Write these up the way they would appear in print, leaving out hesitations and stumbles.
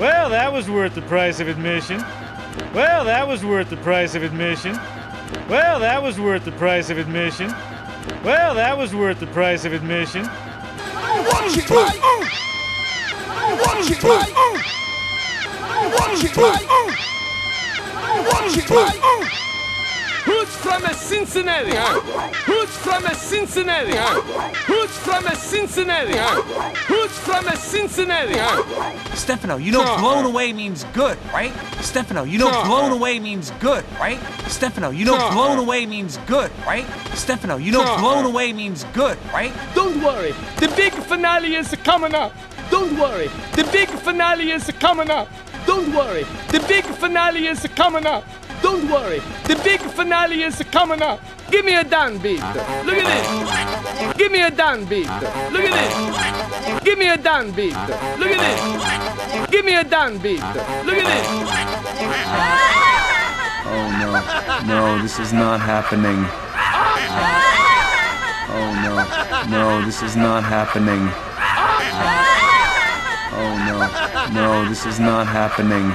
Well, that was worth the price of admission. Well, that was worth the price of admission. Well, that was worth the price of admission. Well, that was worth the price of admission. Watch it, Mike! Watch it, Mike! Watch it, Mike! Watch it, Mike! Who's from a Cincinnati? Who's from a Cincinnati? Who's from a Cincinnati? Who's from a Cincinnati? Stefano, you know blown away means good, right? Stefano, you know blown away means good, right? Stefano, you know blown away means good, right? Stefano, you know blown away means good, right? Don't worry, the big finale is coming up. Don't worry, the big finale is coming up. Don't worry, the big finale is coming up. Don't worry, the big finale is coming up. Give me a downbeat. Look at this. Give me a downbeat. Look at this. Give me a downbeat. Look at this. Give me a downbeat. Look at this. Oh no, no, this is not happening. Oh no, no, this is not happening. Oh no, no, this is not happening.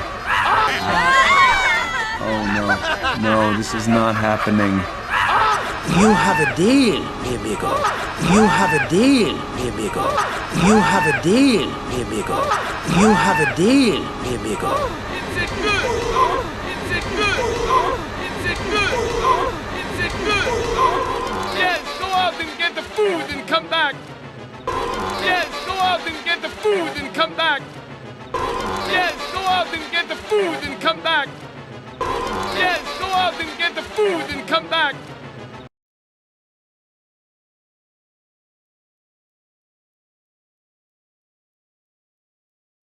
Oh no, no, this is not happening. You have a deal, mi amigo. You have a deal, mi amigo. You have a deal, mi amigo. You have a deal, mi amigo. Is it good? Is it good? Is it good? Is it good? Yes, go out and get the food and come back. Yes, go out and get the food and come back. Yes, go out and get the food and come back. Yes, go out and get the food and come back.